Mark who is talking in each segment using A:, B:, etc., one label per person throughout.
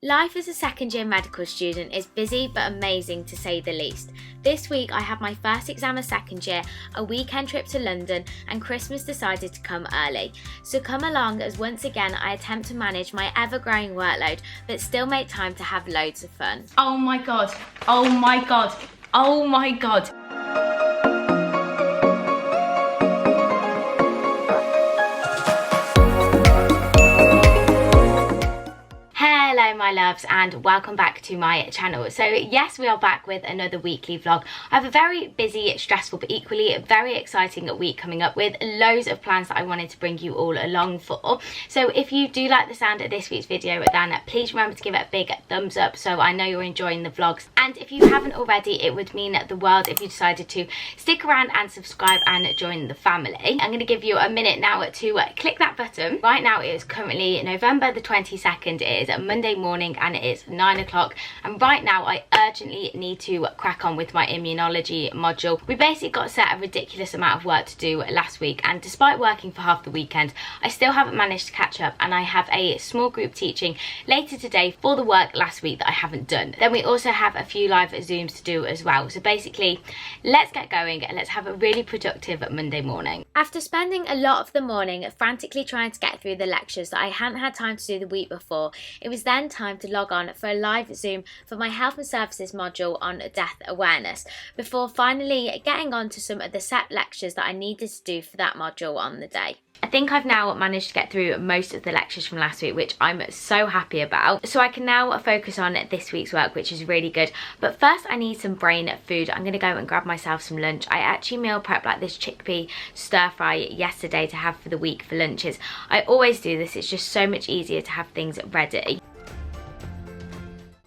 A: Life as a second year medical student is busy but amazing to say the least. This week I had my first exam of second year, a weekend trip to London, and Christmas decided to come early. So come along as once again I attempt to manage my ever-growing workload but still make time to have loads of fun.
B: Oh my god, oh my god, oh my god.
A: Hello my loves and welcome back to my channel. So yes, we are back with another weekly vlog. I have a very busy, stressful but equally very exciting week coming up with loads of plans that I wanted to bring you all along for. So if you do like the sound of this week's video, then please remember to give it a big thumbs up so I know you're enjoying the vlogs. And if you haven't already, it would mean the world if you decided to stick around and subscribe and join the family. I'm going to give you a minute now to click that button. Right now it is currently November the 22nd. It is Monday morning and it is 9 o'clock, and right now I urgently need to crack on with my immunology module. We basically got set a ridiculous amount of work to do last week, and despite working for half the weekend I still haven't managed to catch up, and I have a small group teaching later today for the work last week that I haven't done. Then we also have a few live Zooms to do as well. So basically let's get going and let's have a really productive Monday morning. After spending a lot of the morning frantically trying to get through the lectures that I hadn't had time to do the week before, it was then time to log on for a live Zoom for my health and services module on death awareness, before finally getting on to some of the set lectures that I needed to do for that module on the day. I think I've now managed to get through most of the lectures from last week, which I'm so happy about. So I can now focus on this week's work, which is really good. But first I need some brain food. I'm going to go and grab myself some lunch. I actually meal prepped like this chickpea stir fry yesterday to have for the week for lunches. I always do this, it's just so much easier to have things ready.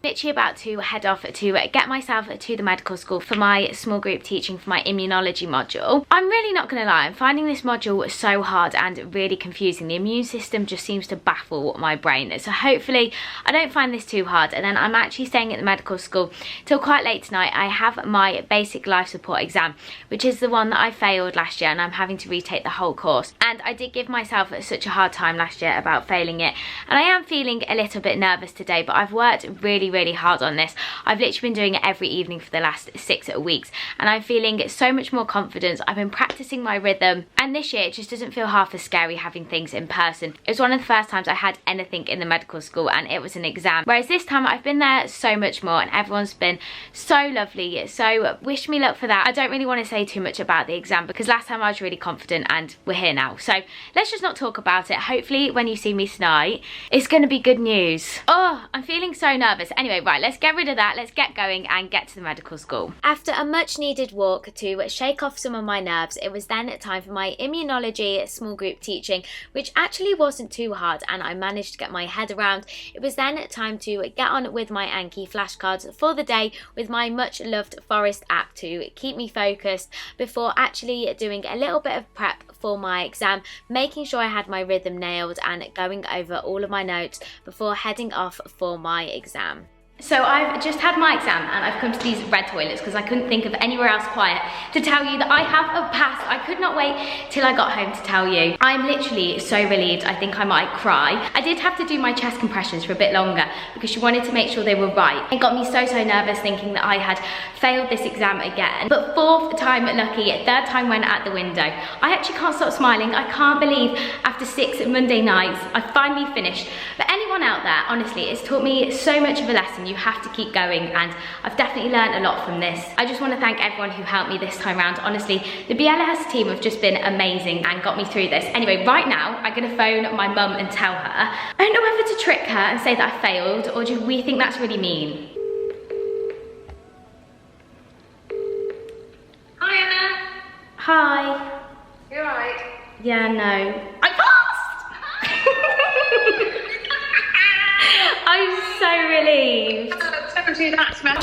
A: Literally about to head off to get myself to the medical school for my small group teaching for my immunology module. I'm really not going to lie, I'm finding this module so hard and really confusing. The immune system just seems to baffle my brain. So hopefully I don't find this too hard. And then I'm actually staying at the medical school till quite late tonight. I have my basic life support exam, which is the one that I failed last year, and I'm having to retake the whole course. And I did give myself such a hard time last year about failing it. And I am feeling a little bit nervous today, but I've worked really hard on this. I've literally been doing it every evening for the last 6 weeks, and I'm feeling so much more confidence. I've been practicing my rhythm, and this year it just doesn't feel half as scary having things in person. It was one of the first times I had anything in the medical school, and it was an exam, whereas this time I've been there so much more and everyone's been so lovely. So wish me luck for that. I don't really want to say too much about the exam because last time I was really confident and we're here now, so let's just not talk about it. Hopefully when you see me tonight it's going to be good news. Oh, I'm feeling so nervous. Anyway, right, let's get rid of that, let's get going and get to the medical school. After a much needed walk to shake off some of my nerves, it was then time for my immunology small group teaching, which actually wasn't too hard and I managed to get my head around. It was then time to get on with my Anki flashcards for the day with my much loved Forest app to keep me focused before actually doing a little bit of prep for my exam, making sure I had my rhythm nailed and going over all of my notes before heading off for my exam. So I've just had my exam and I've come to these red toilets because I couldn't think of anywhere else quiet to tell you that I have a pass. I could not wait till I got home to tell you. I'm literally so relieved, I think I might cry. I did have to do my chest compressions for a bit longer because she wanted to make sure they were right. It got me so nervous thinking that I had failed this exam again. But fourth time lucky, third time went out the window. I actually can't stop smiling. I can't believe after 6 Monday nights I finally finished. But anyone out there, honestly, it's taught me so much of a lesson. You have to keep going, and I've definitely learned a lot from this. I just want to thank everyone who helped me this time around. Honestly, the BLS team have just been amazing and got me through this. Anyway, right now I'm going to phone my mum and tell her. I don't know whether to trick her and say that I failed, or do we think that's really mean?
C: Hi Anna.
A: Hi.
C: You alright?
A: Yeah, no. I passed! I'm so relieved.
C: Don't do that, man.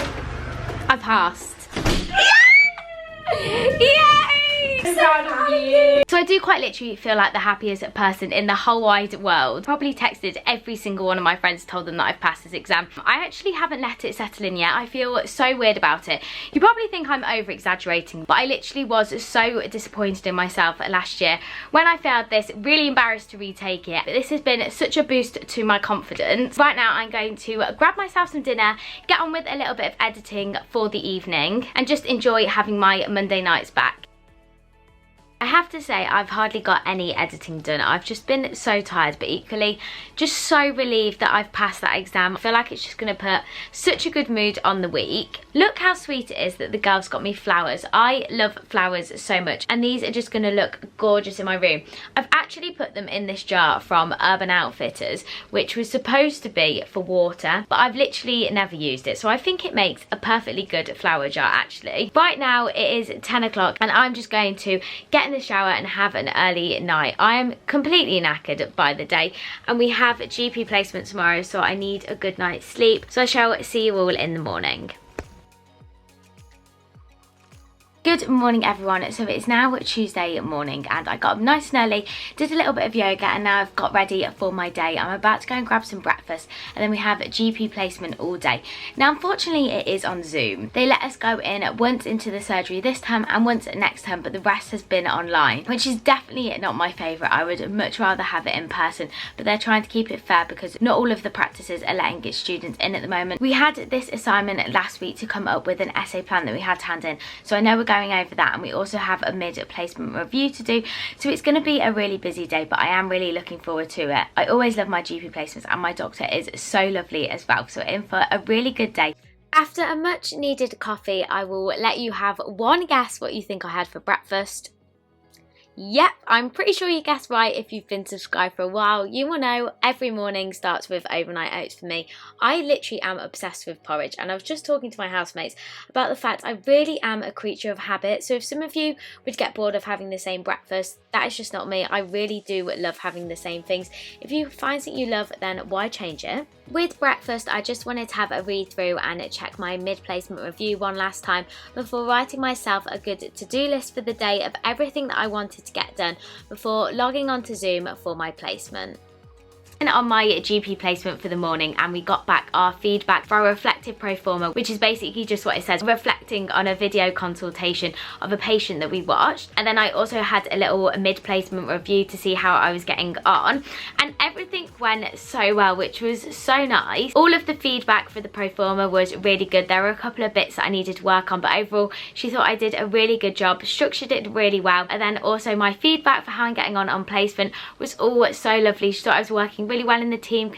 A: I passed. Yay! Yay! So proud of you. So So I do quite literally feel like the happiest person in the whole wide world. Probably texted every single one of my friends, told them that I've passed this exam. I actually haven't let it settle in yet. I feel so weird about it. You probably think I'm over exaggerating, but I literally was so disappointed in myself last year when I failed this, really embarrassed to retake it. But this has been such a boost to my confidence. Right now I'm going to grab myself some dinner, get on with a little bit of editing for the evening, and just enjoy having my Monday nights back. I have to say I've hardly got any editing done. I've just been so tired, but equally just so relieved that I've passed that exam. I feel like it's just going to put such a good mood on the week. Look how sweet it is that the girls got me flowers. I love flowers so much, and these are just going to look gorgeous in my room. I've actually put them in this jar from Urban Outfitters, which was supposed to be for water, but I've literally never used it, so I think it makes a perfectly good flower jar actually. Right now it is 10 o'clock and I'm just going to get in the shower and have an early night. I am completely knackered by the day, and we have GP placement tomorrow, so I need a good night's sleep. So I shall see you all in the morning. Good morning everyone. So it's now Tuesday morning and I got up nice and early, did a little bit of yoga, and now I've got ready for my day. I'm about to go and grab some breakfast, and then we have GP placement all day. Now unfortunately it is on Zoom. They let us go in once into the surgery this term and once next term, but the rest has been online, which is definitely not my favourite. I would much rather have it in person, but they're trying to keep it fair because not all of the practices are letting get students in at the moment. We had this assignment last week to come up with an essay plan that we had to hand in, so I know we're going over that, and we also have a mid-placement review to do, so it's going to be a really busy day, but I am really looking forward to it. I always love my GP placements, and my doctor is so lovely as well, so we're in for a really good day. After a much needed coffee, I will let you have one guess what you think I had for breakfast. Yep, I'm pretty sure you guessed right if you've been subscribed for a while. You will know every morning starts with overnight oats for me. I literally am obsessed with porridge, and I was just talking to my housemates about the fact I really am a creature of habit. So if some of you would get bored of having the same breakfast, that is just not me. I really do love having the same things. If you find something you love, then why change it? With breakfast, I just wanted to have a read through and check my mid-placement review one last time before writing myself a good to-do list for the day of everything that I wanted to get done before logging onto Zoom for my placement. On my GP placement for the morning, and we got back our feedback for our reflective pro forma, which is basically just what it says, reflecting on a video consultation of a patient that we watched. And then I also had a little mid-placement review to see how I was getting on, and everything went so well, which was so nice. All of the feedback for the pro forma was really good. There were a couple of bits that I needed to work on, but overall she thought I did a really good job, structured it really well. And then also my feedback for how I'm getting on placement was all so lovely. She thought I was working really well in the team,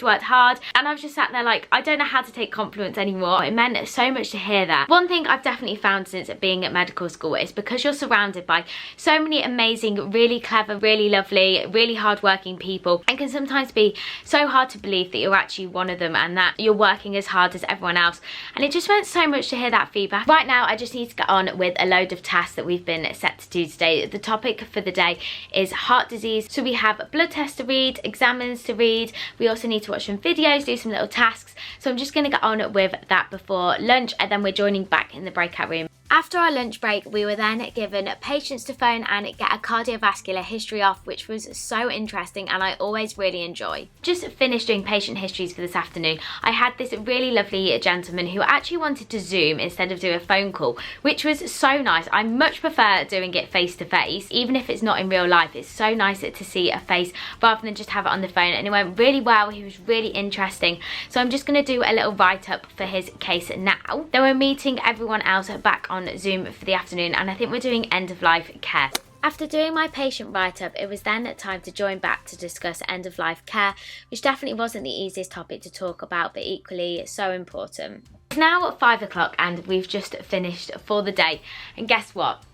A: worked hard, and I was just sat there like, I don't know how to take compliments anymore. It meant so much to hear that. One thing I've definitely found since being at medical school is because you're surrounded by so many amazing, really clever, really lovely, really hard-working people, it can sometimes be so hard to believe that you're actually one of them and that you're working as hard as everyone else, and it just meant so much to hear that feedback. Right now I just need to get on with a load of tasks that we've been set to do today. The topic for the day is heart disease, so we have blood tests to read, examines to read, we also need to watch some videos, do some little tasks, so I'm just going to get on with that before lunch, and then we're joining back in the breakout room. After our lunch break, we were then given patients to phone and get a cardiovascular history off, which was so interesting and I always really enjoy. Just finished doing patient histories for this afternoon. I had this really lovely gentleman who actually wanted to Zoom instead of do a phone call, which was so nice. I much prefer doing it face to face, even if it's not in real life. It's so nice to see a face rather than just have it on the phone, and it went really well. He was really interesting. So I'm just going to do a little write-up for his case now. Then we're meeting everyone else back on Zoom for the afternoon, and I think we're doing end-of-life care. After doing my patient write-up, it was then time to join back to discuss end-of-life care, which definitely wasn't the easiest topic to talk about, but equally so important. It's now 5 o'clock and we've just finished for the day, and guess what?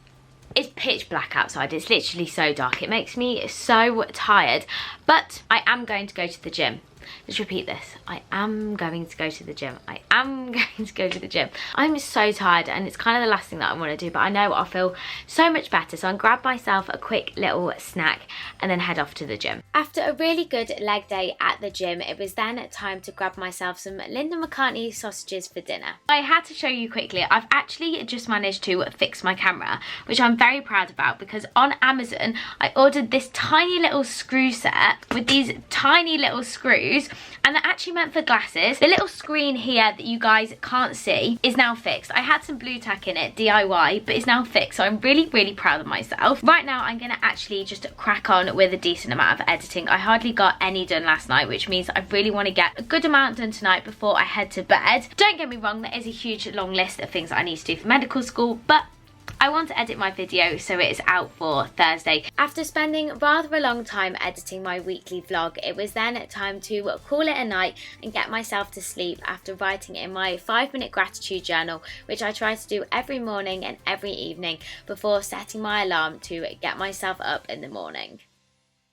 A: It's pitch black outside. It's literally so dark. It makes me so tired, but I am going to go to the gym. let's repeat this. I am going to go to the gym. I am going to go to the gym. I'm so tired and it's kind of the last thing that I want to do, but I know I'll feel so much better. So I'll grab myself a quick little snack and then head off to the gym. After a really good leg day at the gym, it was then time to grab myself some Linda McCartney sausages for dinner. I had to show you quickly, I've actually just managed to fix my camera, which I'm very proud about, because on Amazon I ordered this tiny little screw set with these tiny little screws, and they're actually meant for glasses. The little screen here that you guys can't see is now fixed. I had some blue tack in it, DIY, but it's now fixed, so I'm really proud of myself. Right now I'm gonna actually just crack on with a decent amount of editing. I hardly got any done last night, which means I really want to get a good amount done tonight before I head to bed. Don't get me wrong, there is a huge long list of things that I need to do for medical school, but I want to edit my video so it is out for Thursday. After spending rather a long time editing my weekly vlog, it was then time to call it a night and get myself to sleep after writing in my 5-minute gratitude journal, which I try to do every morning and every evening before setting my alarm to get myself up in the morning.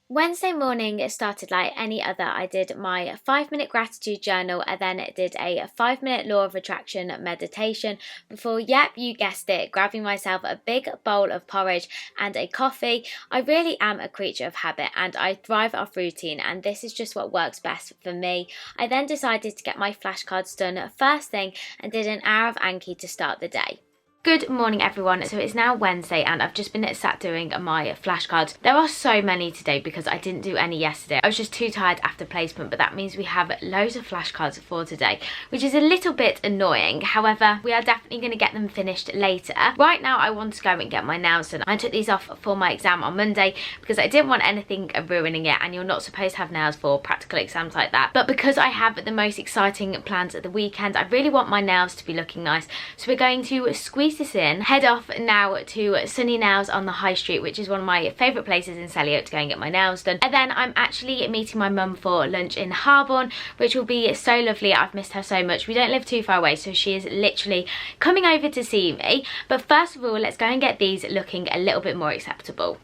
A: Wednesday morning it started like any other. I did my 5-minute gratitude journal and then did a 5-minute law of attraction meditation before, yep, you guessed it, grabbing myself a big bowl of porridge and a coffee. I really am a creature of habit and I thrive off routine, and this is just what works best for me. I then decided to get my flashcards done first thing and did an hour of Anki to start the day. Good morning everyone. So it's now Wednesday and I've just been sat doing my flashcards. There are so many today because I didn't do any yesterday. I was just too tired after placement, but that means we have loads of flashcards for today, which is a little bit annoying. However, we are definitely going to get them finished later. Right now I want to go and get my nails done. I took these off for my exam on Monday because I didn't want anything ruining it, and you're not supposed to have nails for practical exams like that. But because I have the most exciting plans at the weekend, I really want my nails to be looking nice. So we're going to squeeze this in, head off now to Sunny Nails on the High Street, which is one of my favourite places in Selly Oak to go and get my nails done. And then I'm actually meeting my mum for lunch in Harborne, which will be so lovely. I've missed her so much. We don't live too far away, so she is literally coming over to see me. But first of all, let's go and get these looking a little bit more acceptable.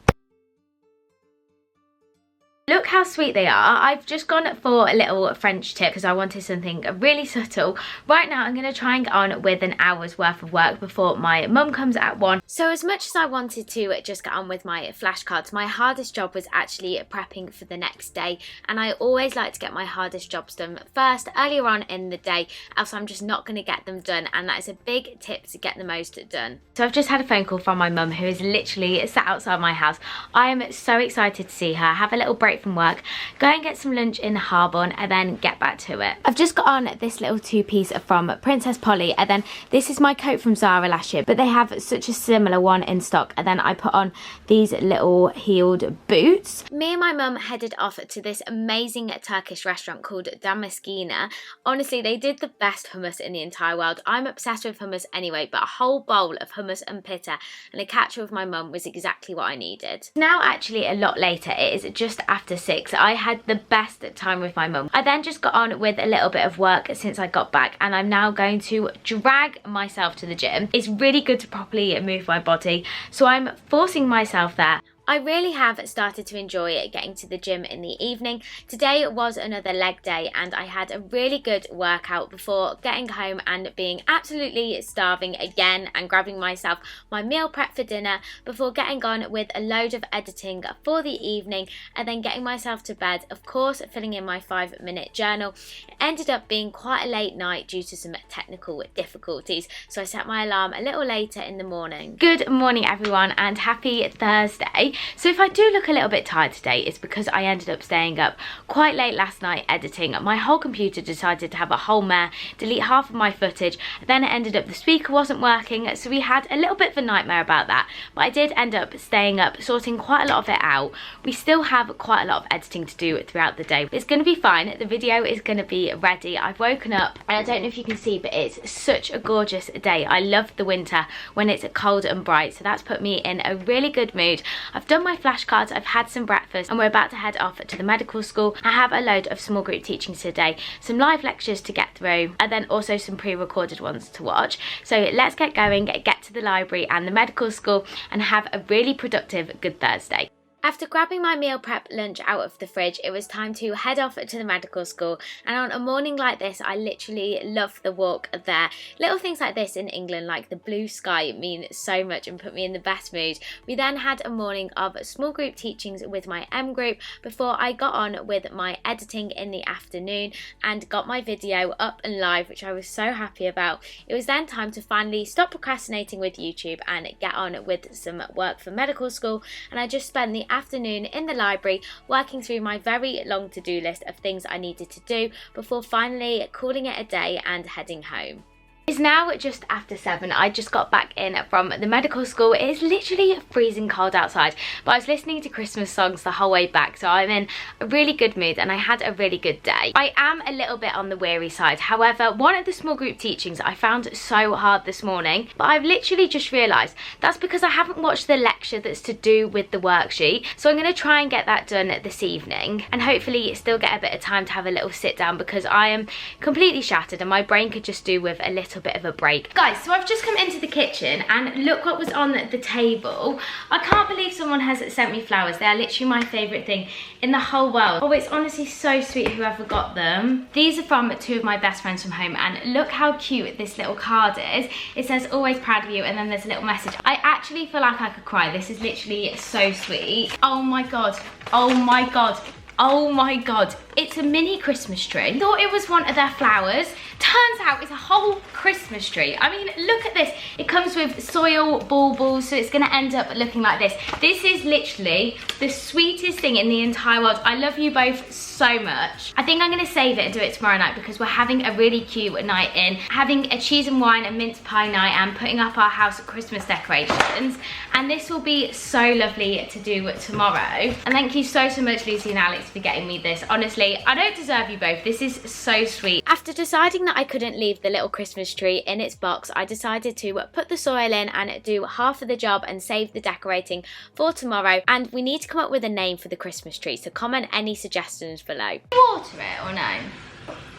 A: Look how sweet they are. I've just gone for a little French tip because I wanted something really subtle. Right now I'm going to try and get on with an hour's worth of work before my mum comes at 1. So as much as I wanted to just get on with my flashcards, my hardest job was actually prepping for the next day, and I always like to get my hardest jobs done first, earlier on in the day, else I'm just not going to get them done, and that is a big tip to get the most done. So I've just had a phone call from my mum, who is literally sat outside my house. I am so excited to see her, have a little break from work, go and get some lunch in Harborne and then get back to it. I've just got on this little 2-piece from Princess Polly, and then this is my coat from Zara last year, but they have such a similar one in stock, and then I put on these little heeled boots. Me and my mum headed off to this amazing Turkish restaurant called Damaskina. Honestly, they did the best hummus in the entire world. I'm obsessed with hummus anyway, but a whole bowl of hummus and pitta and a catch-up with my mum was exactly what I needed. Now actually a lot later, it is just after 6. I had the best time with my mum. I then just got on with a little bit of work since I got back, and I'm now going to drag myself to the gym. It's really good to properly move my body, so I'm forcing myself there. I really have started to enjoy getting to the gym in the evening. Today was another leg day and I had a really good workout before getting home and being absolutely starving again and grabbing myself my meal prep for dinner before getting on with a load of editing for the evening and then getting myself to bed, of course filling in my 5-minute journal. It ended up being quite a late night due to some technical difficulties, so I set my alarm a little later in the morning. Good morning everyone and happy Thursday. So if I do look a little bit tired today, it's because I ended up staying up quite late last night editing. My whole computer decided to have a whole mare, delete half of my footage, then it ended up the speaker wasn't working, so we had a little bit of a nightmare about that. But I did end up staying up, sorting quite a lot of it out. We still have quite a lot of editing to do throughout the day. It's going to be fine. The video is going to be ready. I've woken up and I don't know if you can see, but it's such a gorgeous day. I love the winter when it's cold and bright, so that's put me in a really good mood. I've done my flashcards, I've had some breakfast, and we're about to head off to the medical school. I have a load of small group teachings today, some live lectures to get through, and then also some pre-recorded ones to watch. So let's get going, get to the library and the medical school, and have a really productive good Thursday. After grabbing my meal prep lunch out of the fridge, it was time to head off to the medical school, and on a morning like this I literally love the walk there. Little things like this in England, like the blue sky, mean so much and put me in the best mood. We then had a morning of small group teachings with my M group before I got on with my editing in the afternoon and got my video up and live, which I was so happy about. It was then time to finally stop procrastinating with YouTube and get on with some work for medical school, and I just spent the afternoon in the library working through my very long to-do list of things I needed to do before finally calling it a day and heading home. It's now just after 7. I just got back in from the medical school. It is literally freezing cold outside, but I was listening to Christmas songs the whole way back, so I'm in a really good mood and I had a really good day. I am a little bit on the weary side. However, one of the small group teachings I found so hard this morning, but I've literally just realised that's because I haven't watched the lecture that's to do with the worksheet. So I'm going to try and get that done this evening and hopefully still get a bit of time to have a little sit down, because I am completely shattered and my brain could just do with a little bit of a break. Guys, so I've just come into the kitchen and look what was on the table. I can't believe someone has sent me flowers. They are literally my favourite thing in the whole world. Oh, it's honestly so sweet whoever got them. These are from 2 of my best friends from home, and look how cute this little card is. It says always proud of you, and then there's a little message. I actually feel like I could cry. This is literally so sweet. Oh my god, oh my god, oh my god. It's a mini Christmas tree. Thought it was one of their flowers. Turns out it's a whole Christmas tree. I mean, look at this. It comes with soil baubles, so it's gonna end up looking like this. This is literally the sweetest thing in the entire world. I love you both so much. I think I'm gonna save it and do it tomorrow night, because we're having a really cute night in, having a cheese and wine and mince pie night and putting up our house Christmas decorations. And this will be so lovely to do tomorrow. And thank you so much, Lucy and Alex, for getting me this. Honestly, I don't deserve you both. This is so sweet. After deciding that I couldn't leave the little Christmas tree in its box, I decided to put the soil in and do half of the job and save the decorating for tomorrow. And we need to come up with a name for the Christmas tree, so comment any suggestions below. Water it or no?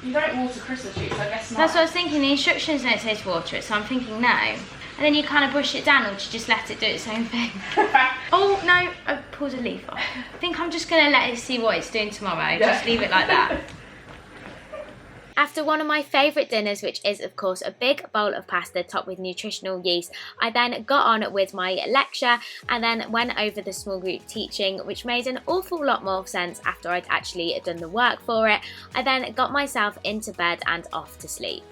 B: You don't water Christmas trees, so I guess not.
A: That's what I was thinking. The instructions don't say to water it, so I'm thinking no. And then you kind of brush it down, or do you just let it do its own thing? Oh no, I pulled a leaf off. I think I'm just gonna let it see what it's doing tomorrow. Just leave it like that. After one of my favourite dinners, which is of course a big bowl of pasta topped with nutritional yeast, I then got on with my lecture and then went over the small group teaching, which made an awful lot more sense after I'd actually done the work for it. I then got myself into bed and off to sleep.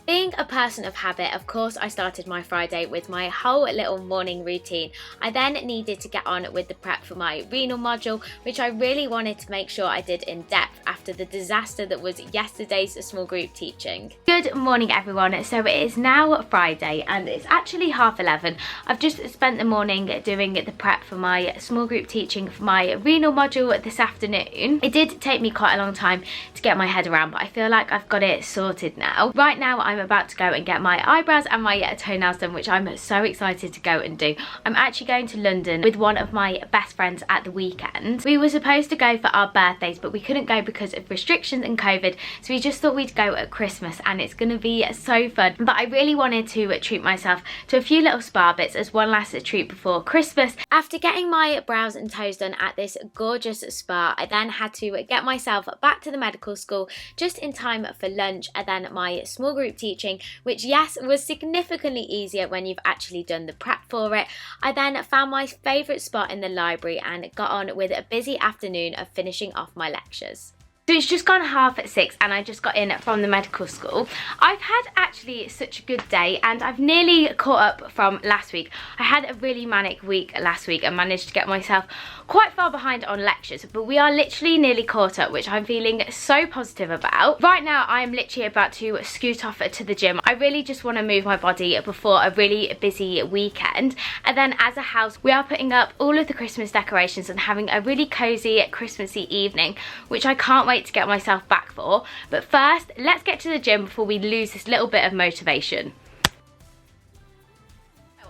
A: Being a person of habit, of course, I started my Friday with my whole little morning routine. I then needed to get on with the prep for my renal module, which I really wanted to make sure I did in depth after the disaster that was yesterday's small group teaching. Good morning, everyone. So it is now Friday and it's actually 11:30. I've just spent the morning doing the prep for my small group teaching for my renal module this afternoon. It did take me quite a long time to get my head around, but I feel like I've got it sorted now. Right now, I'm about to go and get my eyebrows and my toenails done, which I'm so excited to go and do. I'm actually going to London with one of my best friends at the weekend. We were supposed to go for our birthdays, but we couldn't go because of restrictions and COVID, so we just thought we'd go at Christmas, and it's going to be so fun. But I really wanted to treat myself to a few little spa bits as one last treat before Christmas. After getting my brows and toes done at this gorgeous spa, I then had to get myself back to the medical school just in time for lunch, and then my small group teaching, which yes, was significantly easier when you've actually done the prep for it. I then found my favourite spot in the library and got on with a busy afternoon of finishing off my lectures. So it's just gone 6:30 and I just got in from the medical school. I've had actually such a good day and I've nearly caught up from last week. I had a really manic week last week and managed to get myself quite far behind on lectures, but we are literally nearly caught up, which I'm feeling so positive about. Right now I am literally about to scoot off to the gym. I really just want to move my body before a really busy weekend. And then as a house, we are putting up all of the Christmas decorations and having a really cozy Christmassy evening, which I can't wait to get myself back for. But first, let's get to the gym before we lose this little bit of motivation.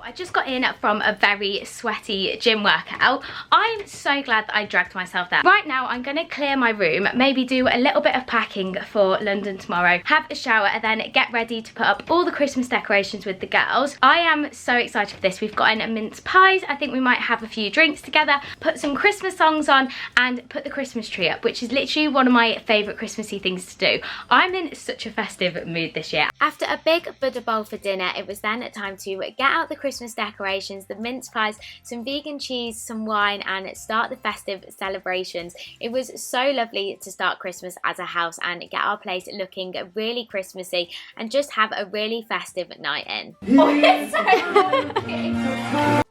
A: I just got in from a very sweaty gym workout. I'm so glad that I dragged myself there. Right now I'm going to clear my room, maybe do a little bit of packing for London tomorrow, have a shower and then get ready to put up all the Christmas decorations with the girls. I am so excited for this. We've gotten mince pies. I think we might have a few drinks together, put some Christmas songs on and put the Christmas tree up, which is literally one of my favourite Christmassy things to do. I'm in such a festive mood this year. After a big Buddha bowl for dinner, it was then time to get out the Christmas decorations, the mince pies, some vegan cheese, some wine and start the festive celebrations. It was so lovely to start Christmas as a house and get our place looking really Christmassy and just have a really festive night in.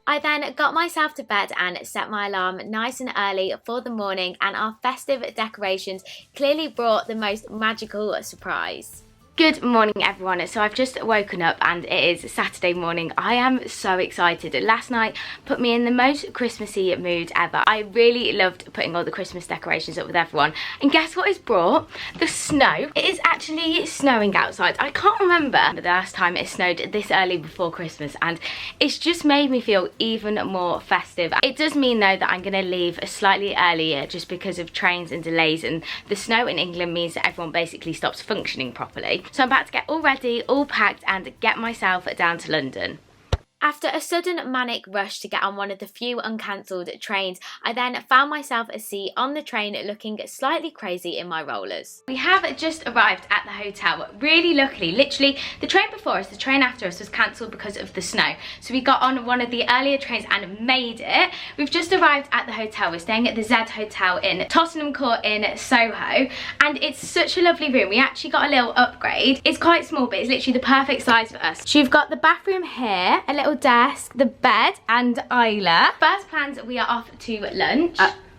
A: I then got myself to bed and set my alarm nice and early for the morning, and our festive decorations clearly brought the most magical surprise. Good morning everyone. So I've just woken up and it is Saturday morning. I am so excited. Last night put me in the most Christmassy mood ever. I really loved putting all the Christmas decorations up with everyone. And guess what is brought? The snow. It is actually snowing outside. I can't remember the last time it snowed this early before Christmas, and it's just made me feel even more festive. It does mean though that I'm going to leave slightly earlier just because of trains and delays, and the snow in England means that everyone basically stops functioning properly. So I'm about to get all ready, all packed and get myself down to London. After a sudden manic rush to get on one of the few uncancelled trains, I then found myself a seat on the train looking slightly crazy in my rollers. We have just arrived at the hotel, really luckily. Literally, the train before us, the train after us was cancelled because of the snow. So we got on one of the earlier trains and made it. We've just arrived at the hotel. We're staying at the Z Hotel in Tottenham Court in Soho. And it's such a lovely room. We actually got a little upgrade. It's quite small, but it's literally the perfect size for us. So you've got the bathroom here, a little desk, the bed and Isla. First plans, we are off to lunch.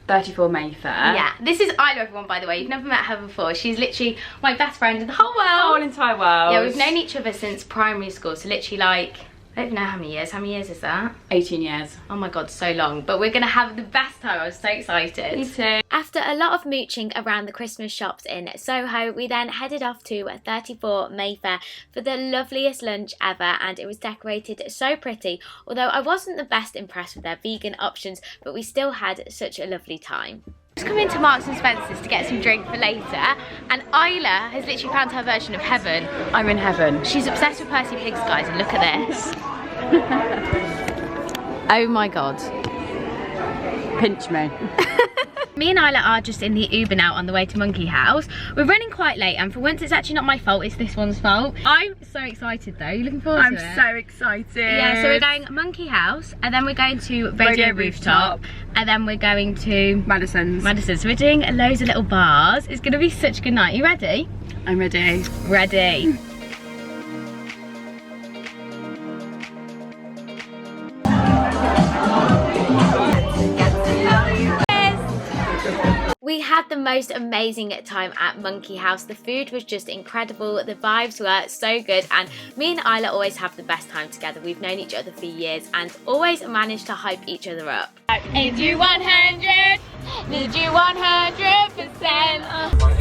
B: 34 Mayfair.
A: Yeah, this is Isla, everyone, by the way. You've never met her before. She's literally my best friend in the whole world.
B: The whole entire world.
A: Yeah, we've known each other since primary school, so literally like, I don't even know how many years. How many years is that?
B: 18 years.
A: Oh my god, so long. But we're gonna have the best time. I was so excited.
B: Me too.
A: After a lot of mooching around the Christmas shops in Soho, we then headed off to 34 Mayfair for the loveliest lunch ever, and it was decorated so pretty. Although I wasn't the best impressed with their vegan options, but we still had such a lovely time. Just come into Marks and Spencer's to get some drink for later, and Isla has literally found her version of heaven.
B: I'm in heaven.
A: She's obsessed with Percy Pigs, guys, and look at this. Oh my god.
B: Pinch me.
A: Me and Isla are just in the Uber now on the way to Monkey House. We're running quite late, and for once it's actually not my fault, it's this one's fault. I'm so excited though. You looking forward to it?
B: I'm so excited.
A: Yeah, so we're going Monkey House, and then we're going to Radio Rooftop, and then we're going to
B: Madison's.
A: So we're doing loads of little bars. It's gonna be such a good night. You ready?
B: I'm ready.
A: Ready. We had the most amazing time at Monkey House. The food was just incredible, the vibes were so good, and me and Isla always have the best time together. We've known each other for years and always manage to hype each other up. Need you 100, need you 100%.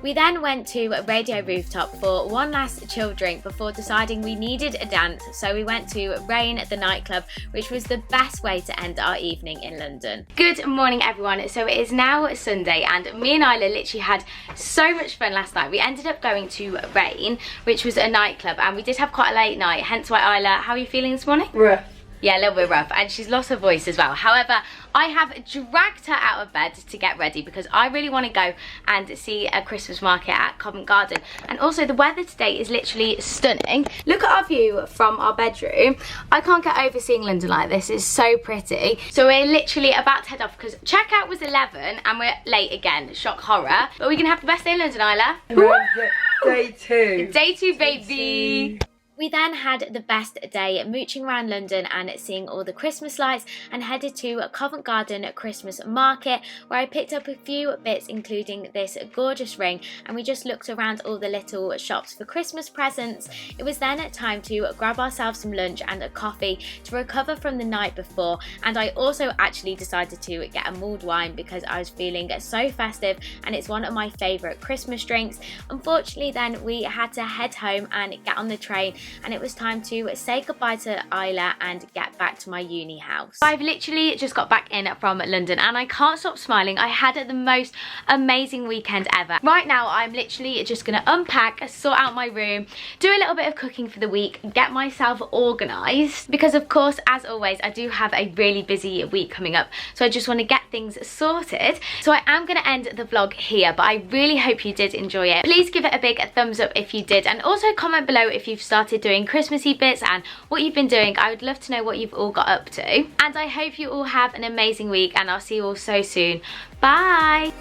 A: We then went to Radio Rooftop for one last chill drink before deciding we needed a dance, so we went to Rain at the nightclub, which was the best way to end our evening in London. Good morning everyone. So it is now Sunday and me and Isla literally had so much fun last night. We ended up going to Rain, which was a nightclub, and we did have quite a late night, hence why Isla, how are you feeling this morning?
B: Rough.
A: Yeah, a little bit rough, and she's lost her voice as well. However, I have dragged her out of bed to get ready because I really want to go and see a Christmas market at Covent Garden. And also the weather today is literally stunning. Look at our view from our bedroom. I can't get over seeing London like this. It's so pretty. So we're literally about to head off because checkout was 11 and we're late again. Shock horror. But we can have the best day in London, Isla.
B: Day 2.
A: Day 2, baby. We then had the best day mooching around London and seeing all the Christmas lights, and headed to Covent Garden Christmas Market, where I picked up a few bits including this gorgeous ring, and we just looked around all the little shops for Christmas presents. It was then time to grab ourselves some lunch and a coffee to recover from the night before, and I also actually decided to get a mulled wine because I was feeling so festive and it's one of my favourite Christmas drinks. Unfortunately then we had to head home and get on the train and it was time to say goodbye to Isla and get back to my uni house. I've literally just got back in from London and I can't stop smiling. I had the most amazing weekend ever. Right now I'm literally just gonna unpack, sort out my room, do a little bit of cooking for the week, get myself organised, because of course, as always, I do have a really busy week coming up, so I just want to get things sorted. So I am going to end the vlog here, but I really hope you did enjoy it. Please give it a big thumbs up if you did, and also comment below if you've started doing Christmassy bits and what you've been doing. I would love to know what you've all got up to, and I hope you all have an amazing week, and I'll see you all so soon. Bye.